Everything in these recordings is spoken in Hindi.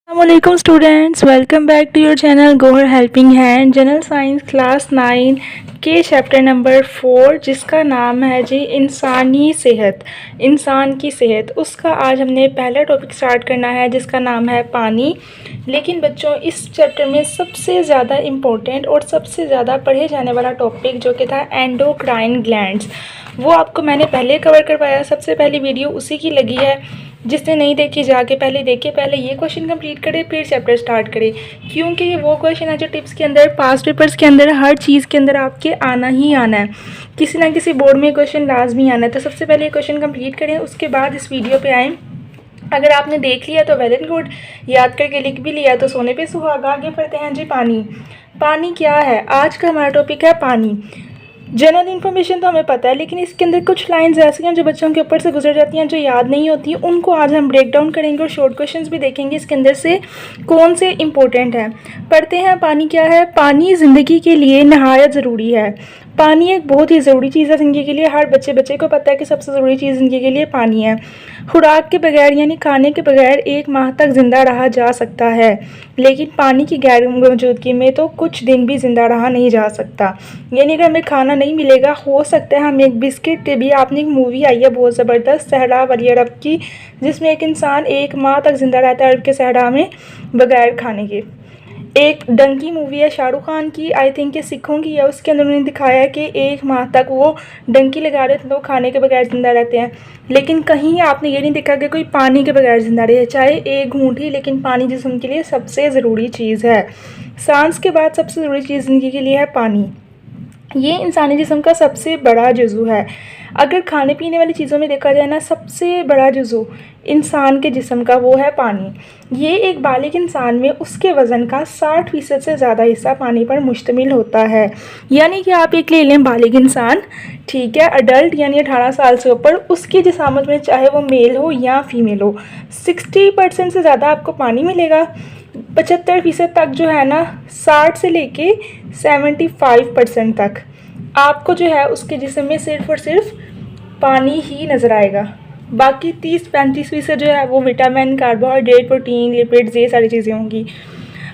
Assalamualaikum students, welcome back to your channel Gohar helping hand. General science class 9 के चैप्टर नंबर 4 जिसका नाम है जी इंसानी सेहत, इंसान की सेहत। उसका आज हमने पहला टॉपिक स्टार्ट करना है जिसका नाम है पानी। लेकिन बच्चों इस चैप्टर में सबसे ज़्यादा इम्पोर्टेंट और सबसे ज़्यादा पढ़े जाने वाला टॉपिक जो कि था एंडोक्राइन ग्लैंड्स, वो आपको मैंने पहले कवर करवाया। सबसे पहली वीडियो उसी की लगी है, जिसने नहीं देखी जाके पहले देखे, पहले ये क्वेश्चन कंप्लीट करें फिर चैप्टर स्टार्ट करें, क्योंकि ये वो क्वेश्चन है जो टिप्स के अंदर, पास्ट पेपर्स के अंदर, हर चीज़ के अंदर आपके आना ही आना है। किसी ना किसी बोर्ड में क्वेश्चन लाजमी आना है। तो सबसे पहले ये क्वेश्चन कंप्लीट करें, उसके बाद इस वीडियो पे आएँ। अगर आपने देख लिया तो वेल एंड गुड, याद करके लिख भी लिया तो सोने पे सुहागा। आगे बढ़ते हैं जी। पानी, पानी क्या है? आज का हमारा टॉपिक है पानी। जनरल इन्फॉर्मेशन तो हमें पता है, लेकिन इसके अंदर कुछ लाइंस ऐसी हैं जो बच्चों के ऊपर से गुजर जाती हैं, जो याद नहीं होती। उनको आज हम ब्रेक डाउन करेंगे और शॉर्ट क्वेश्चंस भी देखेंगे इसके अंदर से कौन से इंपॉर्टेंट हैं। पढ़ते हैं पानी क्या है। पानी ज़िंदगी के लिए नहायत ज़रूरी है। पानी एक बहुत ही ज़रूरी चीज़ है ज़िंदगी के लिए। हर बच्चे को पता है कि सबसे ज़रूरी चीज़ ज़िंदगी के लिए पानी है। खुराक के बगैर यानी खाने के बगैर 1 माह तक ज़िंदा रहा जा सकता है, लेकिन पानी की गैर मौजूदगी में तो कुछ दिन भी ज़िंदा रहा नहीं जा सकता। यानी अगर हमें खाना नहीं मिलेगा, हो सकता है हम एक बिस्किट के भी, आपने एक मूवी आई है बहुत ज़बरदस्त सहरा वली अरब की, जिसमें एक इंसान 1 माह तक ज़िंदा रहता है अरब के सहरा में बगैर खाने के। एक डंकी मूवी है शाहरुख खान की, आई थिंक ये सिखों की है। उसके अंदर उन्होंने दिखाया है कि 1 माह तक वो डंकी लगा रहे थे तो खाने के बगैर ज़िंदा रहते हैं। लेकिन कहीं आपने ये नहीं देखा कि कोई पानी के बगैर ज़िंदा रहे, चाहे एक घूंट ही, लेकिन पानी जिस्म के लिए सबसे ज़रूरी चीज़ है। सांस के बाद सबसे ज़रूरी चीज़ ज़िंदगी के लिए है पानी। ये इंसानी जिस्म का सबसे बड़ा जुज़ू है। अगर खाने पीने वाली चीज़ों में देखा जाए ना, सबसे बड़ा जुज़ू इंसान के जिस्म का वो है पानी। ये एक बालिग इंसान में उसके वज़न का 60% से ज़्यादा हिस्सा पानी पर मुश्तमिल होता है। यानी कि आप एक ले लें बालिग इंसान, ठीक है, अडल्ट यानी 18 साल से ऊपर, उसकी जिसामत में चाहे वो मेल हो या फीमेल हो, 60% से ज़्यादा आपको पानी मिलेगा। 75% तक जो है ना, 60 से लेके 75% तक आपको जो है उसके जिस्म में सिर्फ़ और सिर्फ पानी ही नज़र आएगा। बाकी 30-35% जो है वो विटामिन, कार्बोहाइड्रेट, प्रोटीन, लिपिड्स, ये सारी चीज़ें होंगी।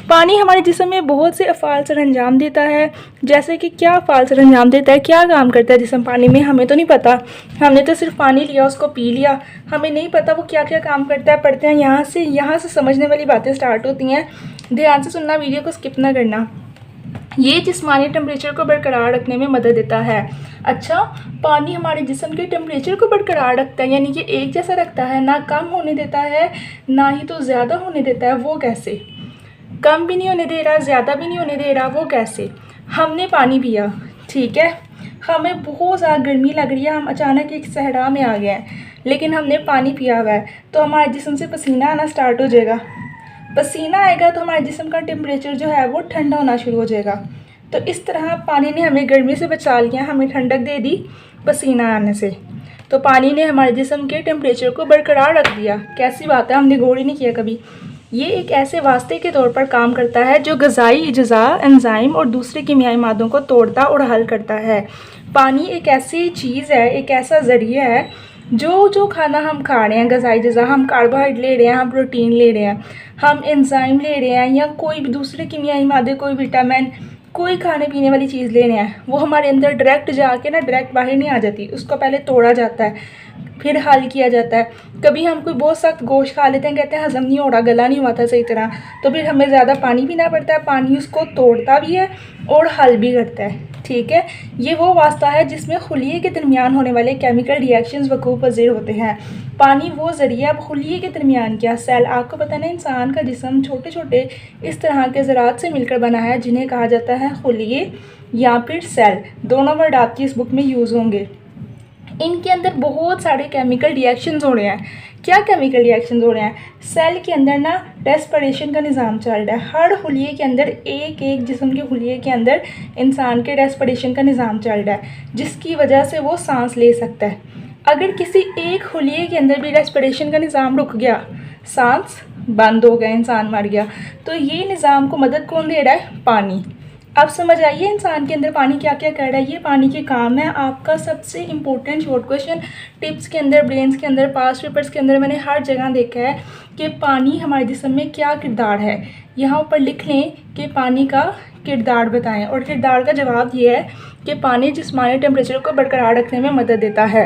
पानी हमारे जिस्म में बहुत से अफ़ाल सर अंजाम देता है। जैसे कि क्या अफ़ाल सर अंजाम देता है, क्या काम करता है जिस्म पानी में, हमें तो नहीं पता। हमने तो सिर्फ पानी लिया, उसको पी लिया, हमें नहीं पता वो क्या क्या काम करता है। पढ़ते हैं यहाँ से समझने वाली बातें स्टार्ट होती हैं। ध्यान से सुनना, वीडियो को स्किप ना करना। ये जिस्मानी टेम्परेचर को बरकरार रखने में मदद देता है। अच्छा, पानी हमारे जिस्म के टेम्परेचर को बरकरार रखता है, यानी कि एक जैसा रखता है, ना कम होने देता है ना ही तो ज़्यादा होने देता है। वो कैसे? कम भी नहीं होने दे रहा, ज़्यादा भी नहीं होने दे रहा, वो कैसे? हमने पानी पिया, ठीक है, हमें बहुत ज़्यादा गर्मी लग रही है, हम अचानक एक सहरा में आ गए हैं, लेकिन हमने पानी पिया हुआ है, तो हमारे जिस्म से पसीना आना स्टार्ट हो जाएगा। पसीना आएगा तो हमारे जिस्म का टेम्परेचर जो है वो ठंडा होना शुरू हो जाएगा। तो इस तरह पानी ने हमें गर्मी से बचा लिया, हमें ठंडक दे दी पसीना आने से। तो पानी ने हमारे जिस्म के टेम्परेचर को बरकरार रख दिया। कैसी बात है, हमने गौर ही नहीं किया कभी। ये एक ऐसे वास्ते के तौर पर काम करता है जो ग़िज़ाई अज्जा, एंजाइम और दूसरे कीमियाई मादों को तोड़ता और हल करता है। पानी एक ऐसी चीज़ है, एक ऐसा ज़रिया है, जो खाना हम खा रहे हैं, ग़िज़ाई अज्जा, हम कार्बोहाइड्रेट ले रहे हैं, हम प्रोटीन ले रहे हैं, हम एंजाइम ले रहे हैं, या कोई भी दूसरे कीमियाई मादे, कोई विटामिन, कोई खाने पीने वाली चीज़ ले रहे हैं, वो हमारे अंदर डायरेक्ट जाके ना डायरेक्ट बाहर नहीं आ जाती। उसको पहले तोड़ा जाता है, फिर हल किया जाता है। कभी हम कोई बहुत सख्त गोश्त खा लेते हैं, कहते हैं हज़म नहीं हो रहा, गला नहीं हुआ था सही तरह, तो फिर हमें ज़्यादा पानी पीना पड़ता है। पानी उसको तोड़ता भी है और हल भी करता है, ठीक है। ये वो वास्ता है जिसमें खुलिये के दरमियान होने वाले केमिकल रिएक्शंस वकूफ़ पज़ीर होते हैं। पानी वो ज़रिया, अब खुलिये के दरमियान क्या, सेल, आपको पता है ना, इंसान का जिस्म छोटे छोटे इस तरह के ज़रात से मिलकर बना है, जिन्हें कहा जाता है खुलिये या फिर सेल। दोनों वर्ड आपकी इस बुक में यूज़ होंगे। इनके अंदर बहुत सारे केमिकल रिएक्शंस हो रहे हैं। क्या केमिकल रिएक्शंस हो रहे हैं? सेल के अंदर ना रेस्पिरेशन का निज़ाम चल रहा है। हर खुलिये के अंदर, एक एक जिस्म के खुलिये के अंदर इंसान के रेस्पिरेशन का निज़ाम चल रहा है, जिसकी वजह से वो सांस ले सकता है। अगर किसी एक खुलिये के अंदर भी रेस्पिरेशन का निज़ाम रुक गया, सांस बंद हो गया, इंसान मर गया, तो ये निज़ाम को मदद कौन दे रहा है? पानी। अब समझ आइए इंसान के अंदर पानी क्या क्या कर रहा है, ये पानी के काम है। आपका सबसे इम्पोर्टेंट शॉर्ट क्वेश्चन टिप्स के अंदर, ब्रेन्स के अंदर, पास्ट पेपर्स के अंदर मैंने हर जगह देखा है कि पानी हमारे जिस्म में क्या किरदार है। यहाँ ऊपर लिख लें कि पानी का किरदार बताएं, और किरदार का जवाब ये है कि पानी जिस्मानी टेम्परेचर को बरकरार रखने में मदद देता है।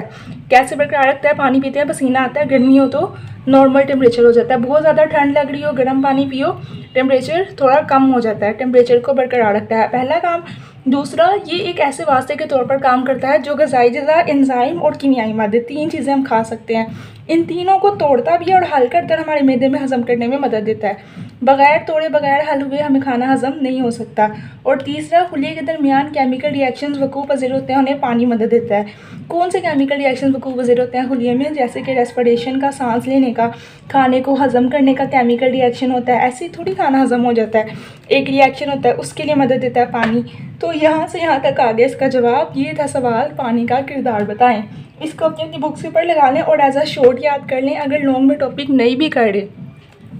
कैसे बरकरार रखता है? पानी पीते हैं, पसीना आता है, गर्मी हो तो नॉर्मल टेम्परेचर हो जाता है, बहुत ज़्यादा ठंड लग रही हो, गर्म पानी पियो, टेम्परेचर थोड़ा कम हो जाता है, टेम्परेचर को बरकरार रखता है, पहला काम। दूसरा, ये एक ऐसे वास्ते के तौर पर काम करता है जो ग़िज़ाई अज़ा, एंजाइम और कीमियाई मादे, 3 चीज़ें हम खा सकते हैं, इन तीनों को तोड़ता भी है और हल कर हमारे मैदे में हज़म करने में मदद देता है। बग़ैर तोड़े, बग़ैर हल हुए हमें खाना हज़म नहीं हो सकता। और तीसरा, खुले के दरमियान केमिकल रिएक्शंस वक़ू पज़ीर होते हैं, उन्हें पानी मदद देता है। कौन से केमिकल रिएक्शन वक़ू पज़ीर होते हैं खुलिये में? जैसे कि रेस्पिरेशन का, सांस लेने का, खाने को हज़म करने का केमिकल रिएक्शन होता है। ऐसे ही थोड़ी खाना हज़म हो जाता है, एक रिएक्शन होता है, उसके लिए मदद देता है पानी। तो यहाँ से यहाँ तक आ गया इसका जवाब। ये था सवाल, पानी का किरदार बताएं। इसको अपनी अपनी बुक्स के ऊपर लगा लें और एज अ शॉर्ट याद कर लें। अगर लॉन्ग में टॉपिक नहीं भी कर रहे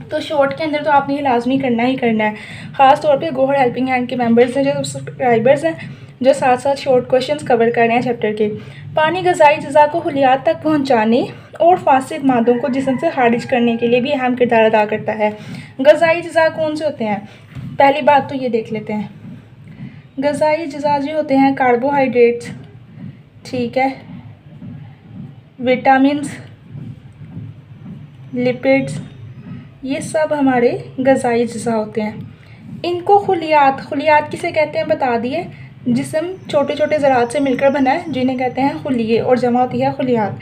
तो शॉर्ट के अंदर तो आपने ये लाजमी करना ही करना है। ख़ास तौर पे गोहर हेल्पिंग हैंड के मेंबर्स हैं, जो सब्सक्राइबर्स हैं, जो साथ साथ शॉर्ट क्वेश्चंस कवर कर रहे हैं चैप्टर के। पानी ग़िज़ाई अज़ा को खुलियात तक पहुंचाने और फासिद मादों को जिस्म से खारिज करने के लिए भी अहम किरदार अदा करता है। ग़िज़ाई अज़ा कौन से होते हैं? पहली बात तो ये देख लेते हैं। ग़िज़ाई अज़ा जो होते हैं कार्बोहाइड्रेट्स, ठीक है, विटामिन्स, लिपिड्स, ये सब हमारे ग़िज़ाई अज़ा होते हैं। इनको खुलियात किसे कहते हैं बता दिए। जिस्म छोटे छोटे ज़रात से मिलकर बना है, जिन्हें कहते हैं खुलिये, और जमा होती है खुलियात।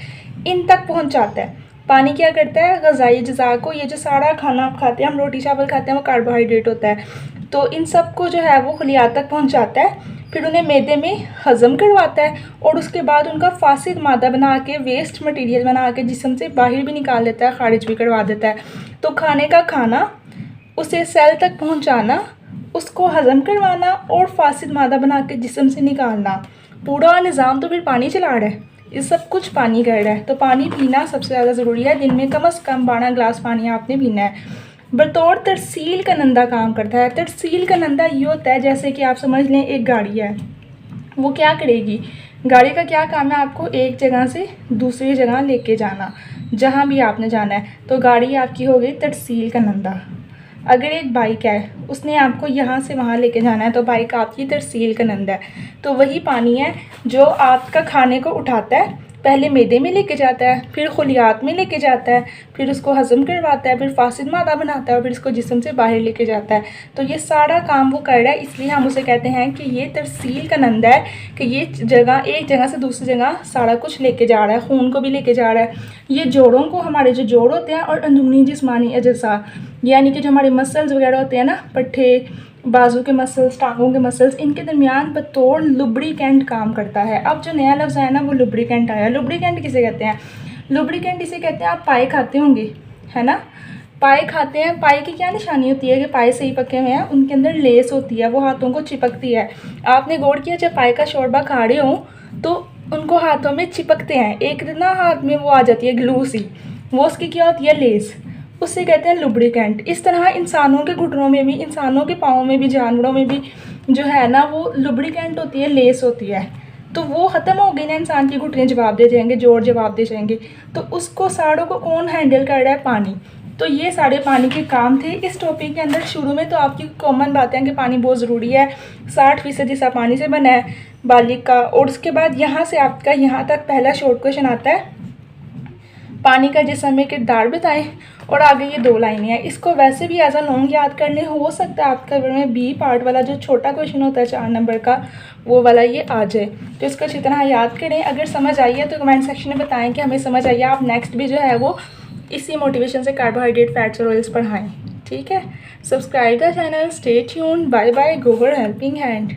इन तक पहुंचाता है पानी। क्या करता है? ग़िज़ाई अज़ा को, ये जो सारा खाना आप खाते हैं, हम रोटी चावल खाते हैं, वो कार्बोहाइड्रेट होता है, तो इन सब को जो है वो खुलियात तक पहुँचाता है, फिर उन्हें मैदे में हज़म करवाता है, और उसके बाद उनका फासिद मादा बना के, वेस्ट मटेरियल बना के जिस्म से बाहर भी निकाल देता है, खारिज भी करवा देता है। तो खाने का खाना, उसे सेल तक पहुंचाना, उसको हज़म करवाना और फासिद मादा बना के जिस्म से निकालना, पूरा निज़ाम तो फिर पानी चला रहा है, ये सब कुछ पानी कर रहा है। तो पानी पीना सबसे ज़्यादा ज़रूरी है। दिन में कम से कम 12 गिलास पानी आपने पीना है। बतौर तरसील कनंदा काम करता है। तरसील कनंदा ये होता है, जैसे कि आप समझ लें एक गाड़ी है, वो क्या करेगी? गाड़ी का क्या काम है? आपको एक जगह से दूसरी जगह लेके जाना, जहाँ भी आपने जाना है। तो गाड़ी आपकी हो गई तरसील कनंदा। अगर एक बाइक है, उसने आपको यहाँ से वहाँ लेके जाना है, तो बाइक आपकी तरसील कनंदा है। तो वही पानी है जो आपका खाने को उठाता है, पहले मैदे में लेके जाता है, फिर खुलियात में लेके जाता है, फिर उसको हज़म करवाता है, फिर फासिद मादा बनाता है, और फिर इसको जिस्म से बाहर लेके जाता है। तो ये सारा काम वो कर रहा है, इसलिए हम उसे कहते हैं कि ये तरसील कनंदा है, कि ये एक जगह से दूसरी जगह सारा कुछ लेके जा रहा है, खून को भी लेके जा रहा है। ये जोड़ों को, हमारे जो जोड़ होते हैं, और अंदरूनी जिस्मानी अज़ा, यानी कि जो हमारे मसल्स वगैरह होते हैं ना, पट्ठे, बाजू के मसल्स, टांगों के मसल्स, इनके दरमियान बतौर लुब्रिकेंट काम करता है। अब जो नया लफ्ज़ है ना, वो लुब्रिकेंट आया। लुब्रिकेंट किसे कहते हैं? लुब्रिकेंट इसे कहते हैं, आप पाए खाते होंगे, है ना, पाए खाते हैं। पाए की क्या निशानी होती है कि पाए सही पके हुए हैं, उनके अंदर लेस होती है, वो हाथों को चिपकती है। आपने गौर किया, जब पाए का शोरबा खा रहे हो तो उनको हाथों में चिपकते हैं, एक दिन ना हाथ में वो आ जाती है ग्लू सी, वो उसकी क्या होती है? लेस, उससे कहते हैं लुब्रिकेंट। इस तरह इंसानों के घुटनों में भी, इंसानों के पाँव में भी, जानवरों में भी जो है ना, वो लुब्रिकेंट होती है, लेस होती है। तो वो ख़त्म हो गई ना, इंसान की घुटने जवाब दे जाएंगे, जोड़ जवाब दे जाएंगे, तो उसको सारों को कौन हैंडल कर रहा है? पानी। तो ये सारे पानी के काम थे इस टॉपिक के अंदर। शुरू में तो आपकी कॉमन बातें हैं कि पानी बहुत ज़रूरी है, 60% हिस्सा पानी से बना है बालिग का। और उसके बाद यहाँ से आपका यहाँ तक पहला शॉर्ट क्वेश्चन आता है, पानी का जिस्म में किरदार बताएं, और आगे ये 2 लाइनें हैं। इसको वैसे भी एज अ लॉन्ग याद करने हो सकता है आपका में बी पार्ट वाला जो छोटा क्वेश्चन होता है 4 नंबर का, वो वाला ये आ जाए, तो इसको अच्छी तरह याद करें। अगर समझ आई है तो कमेंट सेक्शन में बताएं कि हमें समझ आई है। आप नेक्स्ट भी जो है वो इसी मोटिवेशन से कार्बोहाइड्रेट, फैट्स और ऑयल्स पढ़ाएँ, ठीक है। Subscribe the channel, stay tuned, bye bye, Gohar helping hand.